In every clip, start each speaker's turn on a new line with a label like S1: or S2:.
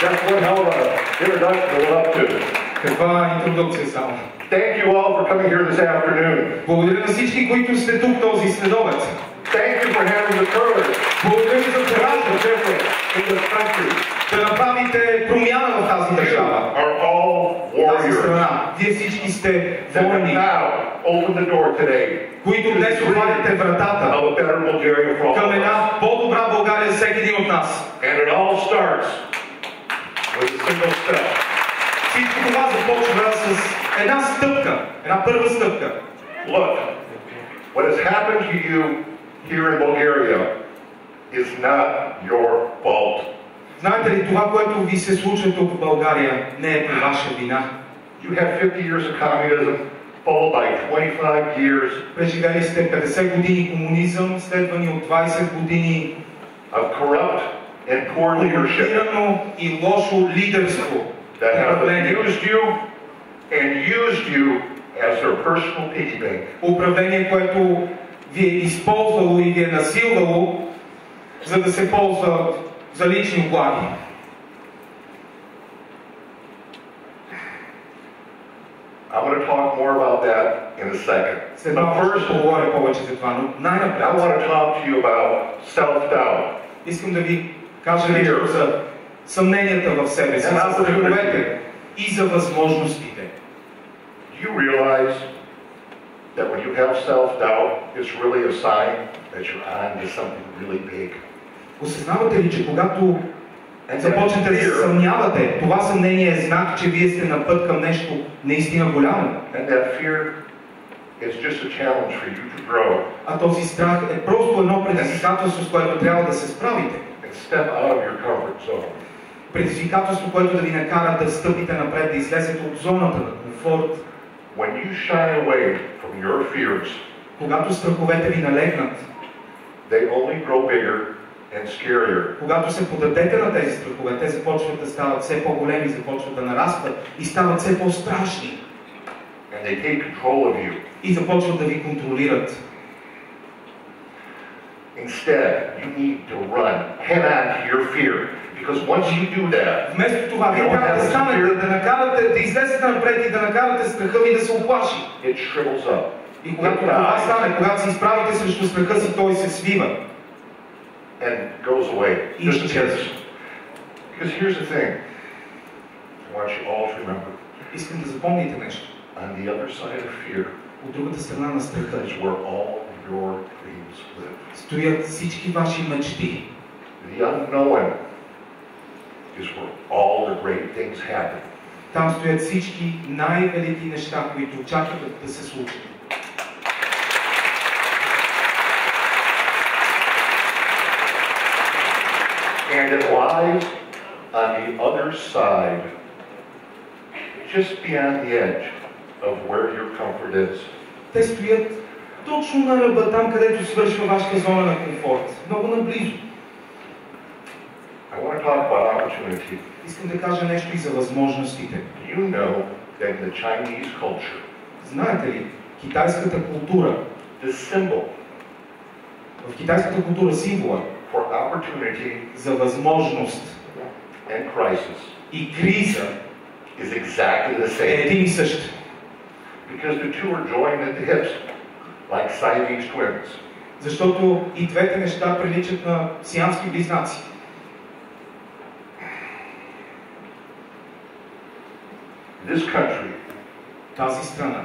S1: That's one hell of an introduction to what up to.
S2: Каква интродукция само.
S1: Thank you all for coming here this afternoon.
S2: Благодаря на всички, които сте тук този следобед.
S1: Thank you for having the courage.
S2: Благодаря ви за коража
S1: In this country.
S2: да направите промяна в тази държава.
S1: Are all
S2: Тази
S1: warriors.
S2: страна. Вие всички сте
S1: That have
S2: воини,
S1: now opened the door today
S2: които днес отваряте вратата
S1: of a better Bulgaria for all
S2: към
S1: of us.
S2: една по-добра България за всеки един от нас.
S1: And it all starts with a single step.
S2: Всичко това започва с една стъпка, една първа стъпка.
S1: Look, what has happened to you here in Bulgaria is not your fault.
S2: Знаете ли, това, което ви се случва тук в България, не е по ваша вина.
S1: You have 50 years of communism, followed by 25 years
S2: Преживели сте 50 години комунизъм, следвани от 20 години
S1: of corrupt and poor leadership
S2: корумпирано и лошо лидерство.
S1: that have abused you and used you as their personal piggy bank.
S2: Управление, което ви е използвало и ви е насилвало, за да се ползва за лични облаги.
S1: I'm going to talk more about that in a second.
S2: След
S1: But
S2: малко
S1: first,
S2: ще поговоря повече за това, но
S1: I
S2: най-напред
S1: want to talk to you about self-doubt.
S2: искам да ви кажа нещо за съмненията в себе си, за страховете и за възможностите.
S1: Do you realize that when you have self-doubt, it's really a sign that you're on to something really big?
S2: Осъзнавате ли, че когато започнете да се съмнявате, това съмнение е знак, че вие сте на път към нещо наистина голямо?
S1: And that fear is just a challenge for you to grow
S2: А този страх е просто едно предизвикателство, с което трябва да се справите.
S1: and step out of your comfort zone.
S2: Предизвикателство, което да ви накара да стъпите напред, да излезете от зоната на комфорт.
S1: When you shy away from your fears,
S2: Когато страховете ви налегнат,
S1: they only grow bigger and scarier.
S2: когато се поддадете на тези страхове, те започват да стават все по-големи, започват да нарастват и стават все по-страшни.
S1: And they take control of you.
S2: И започват да ви контролират.
S1: Instead, you need to run head on to your fear. Because once you do that,
S2: Вместо това, вие трябва да станете, да накарате, да излезете напред и да накарате страха ви да се оплаши.
S1: it shrivels up.
S2: И когато това стане, когато се изправите срещу страха си, той се свива.
S1: And goes away.
S2: И
S1: Just
S2: изчезва.
S1: because here's the thing. I want you all to remember.
S2: Искам да запомните нещо.
S1: On the other side of fear
S2: От другата страна на страха
S1: is where all your dreams live.
S2: стоят всички ваши мечти.
S1: The unknown is where all the great things happen.
S2: Там стоят всички най-велики неща, които очакват да се случат.
S1: And it lies on the other side, just beyond the edge of where your comfort is.
S2: Те стоят точно на ръба, там където свършва вашата зона на комфорт. Много наблизо.
S1: I want to talk about opportunity.
S2: Искам да кажа нещо и за възможностите.
S1: You know that in the Chinese culture,
S2: Знаете ли, китайската култура,
S1: the symbol
S2: в китайската култура символа
S1: for opportunity
S2: за възможност
S1: and crisis
S2: и криза
S1: is exactly the
S2: е
S1: same.
S2: един и същ.
S1: Because the two are joined at the hips, like Siamese twins.
S2: Защото и двете неща приличат на сиамски близнаци.
S1: This country
S2: Тази страна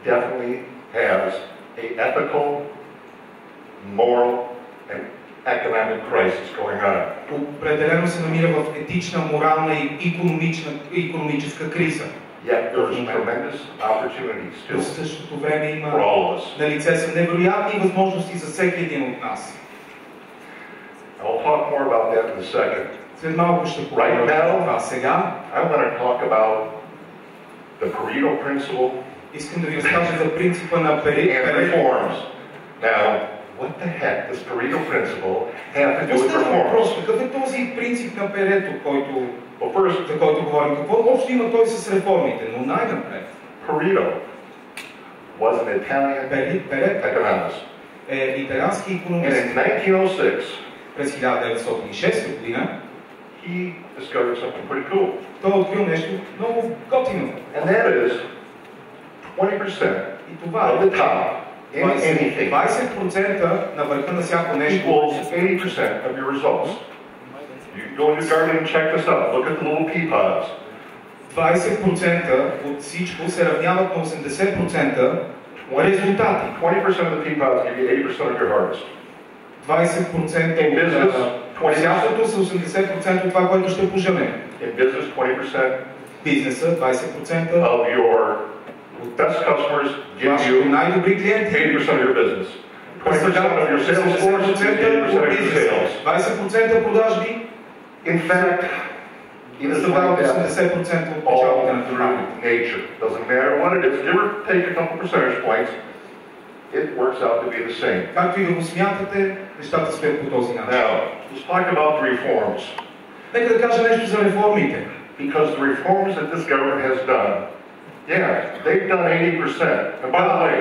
S1: definitely has a ethical, moral, and economic crisis going on.
S2: определено се намира в етична, морална и икономическа криза.
S1: Yet there's tremendous opportunity
S2: В
S1: still
S2: същото време
S1: for
S2: има
S1: all of us.
S2: на лице са невероятни възможности за всеки един от нас.
S1: I'll talk more about that in a second.
S2: След малко ще поговорим за това. Сега
S1: I want to talk about the Pareto principle
S2: искам да ви разкажа за принципа на
S1: and
S2: Парето.
S1: reforms. Now, what the heck does Pareto principle have to do with
S2: Става
S1: reforms?
S2: въпрос, какъв е този принцип на Парето,
S1: Well, first,
S2: за който говорим? Какво общо има той с реформите? Но най-напред.
S1: Pareto was an Italian
S2: Парето
S1: economist.
S2: е италиански
S1: And
S2: икономист.
S1: in 1906,
S2: През 1906 година
S1: he discovered something pretty cool.
S2: Той е открил нещо много готино.
S1: And that is 20%
S2: И това
S1: of
S2: е
S1: the top in anything
S2: 20% на върха на всяко нещо.
S1: equals 80% of your results. You can go into Garmin and check this out. Look at the little pea pods.
S2: 20% от всичко се равняват на 80% резултати.
S1: 20% of the pea pods give you 80% of your harvest.
S2: 20% от всякото са 80% от това, което ще поженем.
S1: In business, 20%
S2: Бизнеса 20%
S1: of your best customers give
S2: вашите
S1: you
S2: най-добри клиенти
S1: 80% of your business. 20% of your sales force is 80% of your sales.
S2: 20% продажби
S1: In fact, even
S2: представляват
S1: like that,
S2: 80% от
S1: all
S2: печалбите на
S1: through
S2: фирмата.
S1: nature. Doesn't matter what it is. Give or take a couple percentage points, it works out to be the same.
S2: Както и да го смятате, нещата стоят по този начин.
S1: Now, let's talk about the reforms.
S2: Нека да кажа нещо за реформите.
S1: Because the reforms that this government has done, yeah, they've done 80%. And by the way,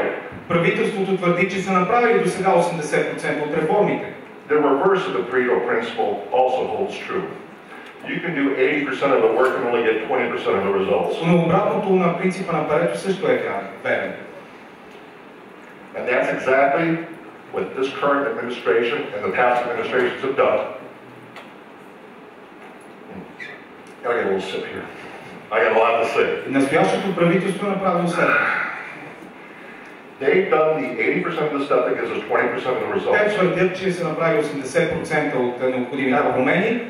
S2: Правителството твърди, че са направили до сега 80% от реформите.
S1: the reverse of the Pareto principle also holds true. You can do 80% of the work and only get 20% of the results.
S2: Но обратното на принципа на Парето също е верно.
S1: And that's exactly what this current administration and the past administrations have done. I'll get a little sip here. I got a lot to say.
S2: И настоящото правителство е направило следното.
S1: They've done the 80% of the stuff that gives us 20% of the
S2: Те
S1: results.
S2: твърдят, че са направили 80% от необходимите промени,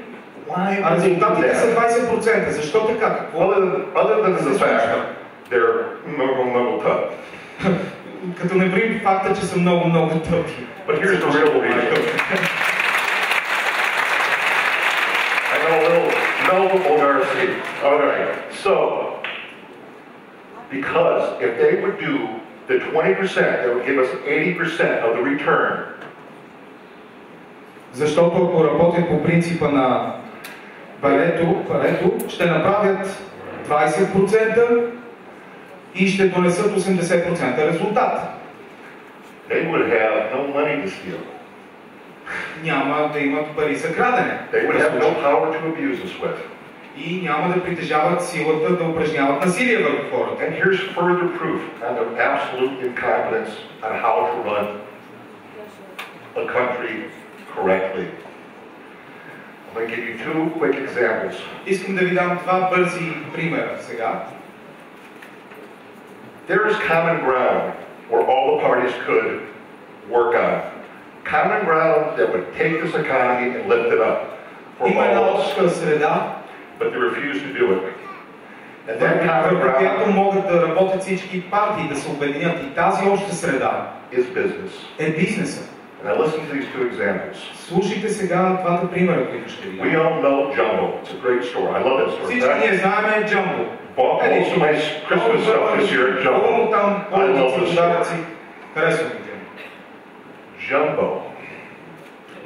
S1: Why
S2: а
S1: would they do
S2: резултатите са
S1: that?
S2: 20%. Защо така? Какво?
S1: Other than the fact they're muggle tub.
S2: Като не броим факта, че са много тъпи.
S1: But here's the real reason. I know a little vulgarity. All right. So, because if they would do the 20%, that would give us 80% of the return.
S2: Защото ако работят по принципа на Парето, ще направят 20% и ще донесат 80% резултат.
S1: They would have no money to steal.
S2: Няма да имат пари за крадене.
S1: They would have no power to abuse us with.
S2: И няма да притежават силата да упражняват насилие върху хората.
S1: And here's further proof on their absolute incompetence on how to run a country correctly. I'm going to give you two quick examples.
S2: Искам да ви дам два бързи примера сега.
S1: There is common ground where all the parties could work on. Common ground that would take this economy and lift it up for
S2: Има една
S1: all of us.
S2: обща среда,
S1: But they refuse to do it. And that common
S2: върху която
S1: ground
S2: могат да работят всички партии, да се обединят. И тази обща среда
S1: is business.
S2: е бизнеса.
S1: And I listen to these two examples.
S2: Слушайте сега двата примера, които ще ви
S1: We
S2: дам.
S1: all know Jumbo. It's a great store. I love that store.
S2: Всички ние знаем Джамбо.
S1: Bought most of my Christmas stuff this year at
S2: Много
S1: Jumbo.
S2: там,
S1: I love
S2: коледници,
S1: this store.
S2: подаръци. Харесвам ги Джамбо.
S1: Jumbo,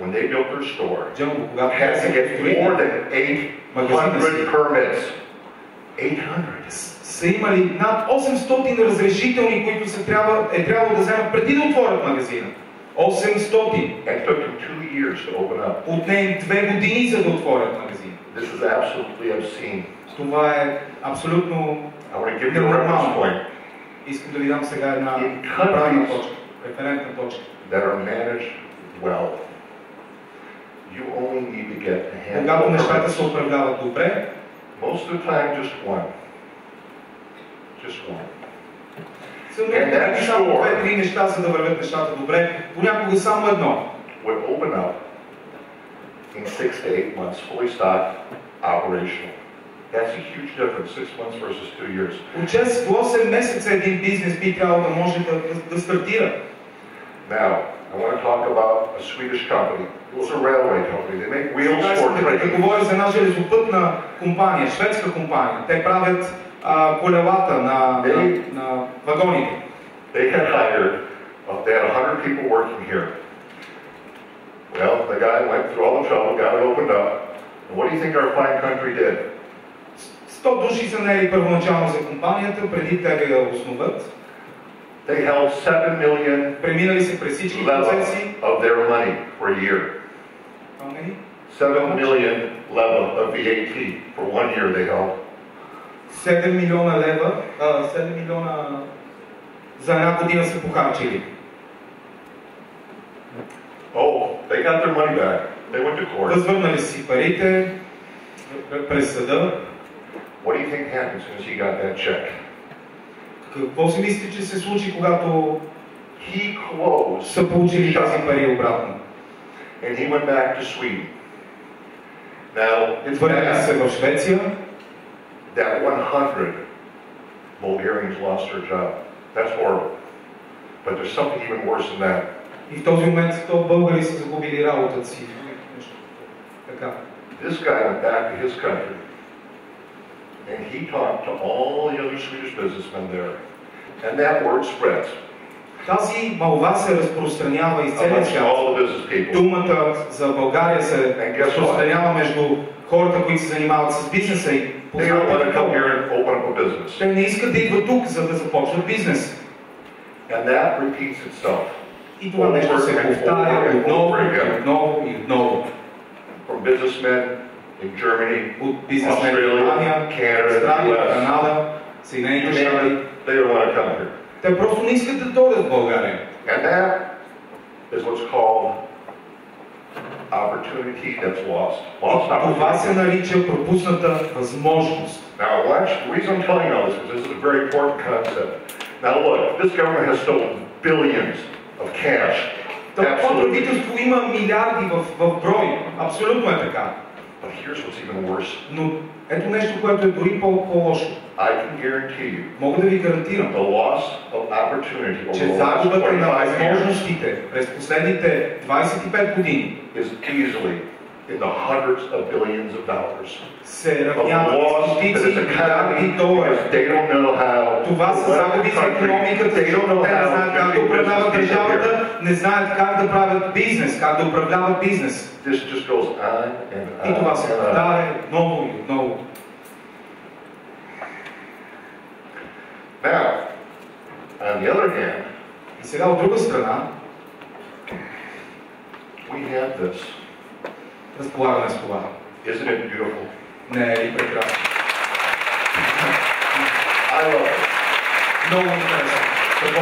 S1: when they built their store,
S2: Джамбо, когато
S1: had to get more than 800 permits. 800.
S2: са имали над 800 разрешителни, които трябвало да вземат преди да отворят магазина. 800.
S1: And took them 2 years to open up.
S2: Отне им 2 години, за да отворят магазин.
S1: This is absolutely obscene.
S2: Това е абсолютно
S1: I want to give you a reference point
S2: Искам да ви дам сега една
S1: In
S2: правна
S1: countries-
S2: точка, референтна точка.
S1: that are managed well. You only need to get a handful
S2: Когато
S1: of
S2: нещата
S1: permits.
S2: се управляват добре,
S1: Most of the time, just one. Just one.
S2: са необходими само 2-3 неща, за да вървят нещата добре. Понякога само едно.
S1: Would open up in 6 to 8 months, fully stocked, operational. That's a huge difference, 6 months versus 2 years.
S2: От 6 до 8 месеца един бизнес би трябвало да може да стартира.
S1: Now, I want to talk about a Swedish company. It was a railway company. They make wheels
S2: Сега
S1: for
S2: искам да
S1: trains.
S2: говоря за една железопътна компания, шведска компания. Те правят колелата на вагоните.
S1: They had hired, they had 100 people working here. Well, the guy went through all the trouble, got it opened up. And what do you think our fine country did?
S2: 100 души са наели първоначално за компанията, преди те да я основат.
S1: They held 7 million
S2: Преминали се през всички
S1: leva
S2: процеси.
S1: of their money for a year.
S2: How many?
S1: 7 million leva of VAT for 1 year they held.
S2: 7 милиона лева, 7 милиона за една година са похарчили.
S1: Oh, they got their money back. They went to court.
S2: Възвърнали си парите през съда.
S1: What do you think happened as soon as he got that check?
S2: Какво си мислите, че се случи, когато
S1: He closed
S2: са получили тази пари обратно?
S1: and he went back to Sweden. Now, it's
S2: Върнали се
S1: bad
S2: в Швеция.
S1: that 100 Bulgarians lost their job. That's horrible. But there's something even worse than that.
S2: И в този момент 100 българи са загубили работата си. Така.
S1: This guy went back to his country and he talked to all the other Swedish businessmen there. And that word spreads
S2: Тази малва се разпространява из целия
S1: amongst
S2: свят.
S1: all the business people.
S2: Думата за България се разпространява между хората, които се занимават с бизнеса и
S1: They don't want to come
S2: познават.
S1: here and open up a business.
S2: Те не искат да идват тук, за да започнат бизнес.
S1: And that repeats itself.
S2: И това нещо се повтаря отново и отново и отново.
S1: From businessmen in Germany,
S2: От бизнесмени в
S1: Australia,
S2: Германия,
S1: Canada,
S2: Австралия,
S1: US.
S2: Канада, Съединените щати.
S1: They don't want to come here.
S2: Те просто не искат да дойдат в България.
S1: And that is what's called opportunity that's lost. Lost
S2: Това се
S1: opportunity.
S2: нарича пропусната възможност.
S1: Now watch, the reason I'm telling you all this is this is a very important concept. Now look, this government has stolen billions of cash.
S2: Това
S1: Absolutely.
S2: правителство има милиарди в брой. Абсолютно е така.
S1: But here's what's even worse.
S2: Но ето нещо, което е дори по-лошо.
S1: I can guarantee you
S2: Мога да ви гарантирам,
S1: the loss of opportunity over
S2: че
S1: the last
S2: загубата на
S1: 25 years
S2: възможностите през последните 25 години
S1: is easily in the hundreds of billions of dollars.
S2: се
S1: Of
S2: равняват
S1: loss
S2: с
S1: to
S2: стотици
S1: this
S2: милиарди
S1: economy
S2: долари.
S1: because they don't know how
S2: Това
S1: to
S2: са
S1: run
S2: загуби
S1: the
S2: за
S1: country.
S2: икономиката,
S1: They don't
S2: защото
S1: know
S2: те не
S1: how
S2: знаят как
S1: to
S2: да
S1: do
S2: управляват
S1: business here.
S2: държавата, не знаят как да правят бизнес, как да управляват бизнес.
S1: This just goes on and
S2: И това
S1: on
S2: се
S1: and on.
S2: повтаря отново и отново.
S1: Now, on the other hand,
S2: И сега от друга страна,
S1: we have this.
S2: разполагаме с това.
S1: Isn't it beautiful?
S2: Не е ли прекрасно?
S1: I love it.
S2: Много интересно. Какво?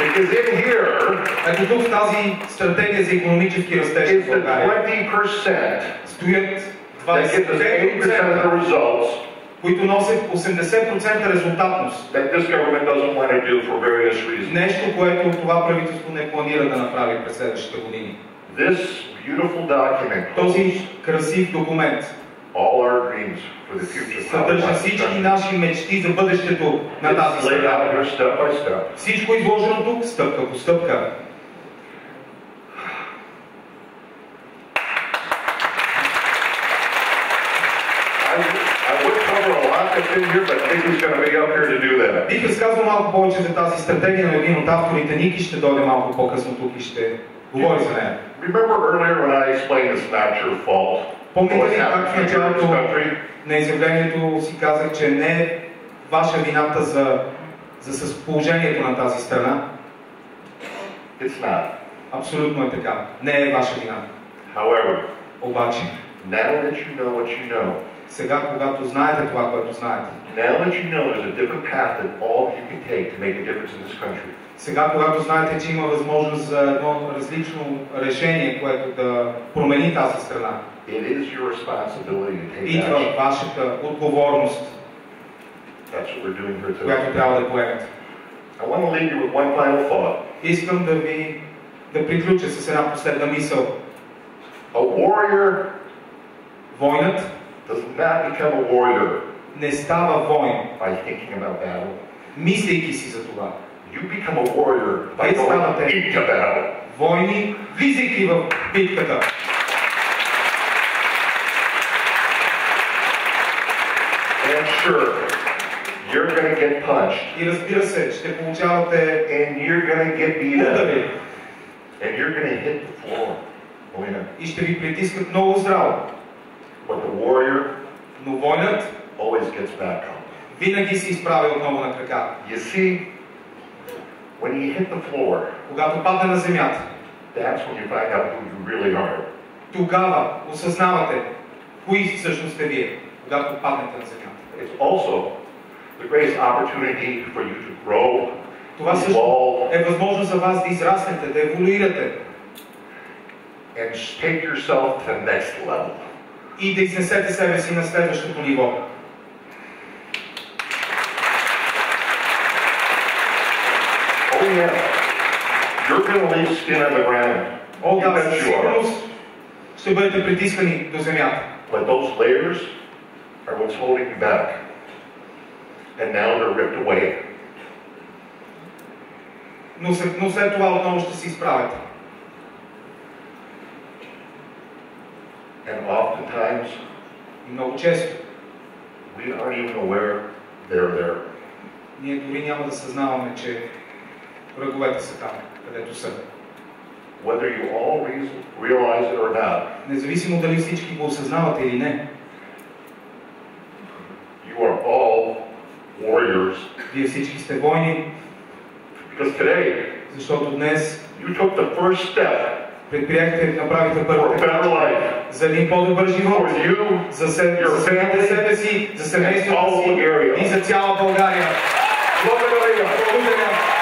S1: Because in here
S2: Ето тук в тази стратегия за икономически растеж
S1: is
S2: в
S1: the
S2: България
S1: 20%
S2: стоят
S1: that gives us 80% of the
S2: 20%,
S1: results
S2: които носят 80% резултатност.
S1: that this government doesn't want to do for various reasons.
S2: Нещо, което това правителство не планира да направи през следващите години.
S1: This beautiful document
S2: Този красив документ
S1: all our dreams for the future. of how we
S2: съдържа
S1: want this
S2: всички
S1: country.
S2: наши мечти за бъдещето на тази
S1: It's laid out
S2: страна.
S1: here step by step.
S2: Всичко е изложено тук, стъпка по стъпка.
S1: I would cover a lot that's in here, but Nikki's going to be up here to do that.
S2: Бих разказал малко повече за тази стратегия, но един от авторите, Ники, ще дойде малко по-късно тук и ще говори за нея.
S1: Remember earlier when I explained it's not your fault?
S2: Помните
S1: What's
S2: ли как в
S1: happening here in this
S2: началото
S1: country?
S2: на изявлението си казах, че не е ваша вината за положението на тази страна?
S1: It's not.
S2: Абсолютно е така. Не е ваша вина.
S1: However,
S2: Обаче,
S1: now that you know what you know,
S2: сега, когато знаете това, което знаете,
S1: now that you know there's a different path that all of you can take to make a difference in this country,
S2: сега, когато знаете, че има възможност за едно различно решение, което да промени тази страна,
S1: it is your responsibility to take
S2: идва
S1: action.
S2: вашата отговорност,
S1: That's what we're doing here today.
S2: която трябва да поемете.
S1: I want to leave you with one final thought.
S2: Искам да приключа с една последна мисъл.
S1: A warrior
S2: Войнат
S1: does not become a warrior
S2: не става войн,
S1: by thinking about battle.
S2: мислейки си за това.
S1: You become a warrior by
S2: Вие
S1: going
S2: ставате
S1: into battle.
S2: войни, влизайки в битката.
S1: And sure, you're going to get punched,
S2: И разбира се, ще получавате
S1: and you're going to get beat up,
S2: удари
S1: and you're going to hit the floor. Oh, yeah.
S2: и ще ви притискат много здраво.
S1: But the warrior
S2: Но войнат
S1: always gets back up.
S2: винаги се изправя отново на крака.
S1: You see, when you hit the floor,
S2: Когато падне на земята,
S1: that's when you find out who you really are.
S2: тогава осъзнавате кои всъщност сте вие, когато паднете на земята.
S1: It's also the greatest opportunity for you to grow,
S2: Това също
S1: evolve,
S2: е възможност за вас да израснете, да еволюирате
S1: and take yourself to the next level.
S2: и да изнесете себе си на следващото ниво.
S1: Oh yeah, you're going to leave skin on the ground.
S2: О,
S1: You
S2: да,
S1: bet
S2: със
S1: you are.
S2: сигурност ще бъдете притискани до земята.
S1: But those layers are what's holding you back. And now they're ripped away.
S2: Но след това отново ще се изправите.
S1: And oftentimes,
S2: И много често
S1: we aren't even aware they're there.
S2: ние дори няма да съзнаваме, че враговете са там, където са.
S1: Whether you all realize it or not,
S2: Независимо дали всички го осъзнавате или не,
S1: you are all warriors.
S2: вие всички сте войни,
S1: Because today,
S2: защото днес
S1: you took the first step
S2: предприехте, направите
S1: for a
S2: първата
S1: better
S2: крачка
S1: life.
S2: за един по-добър живот,
S1: For you,
S2: за себе си, за семейството си и за цяла България.
S1: Благодаря.
S2: Благодаря!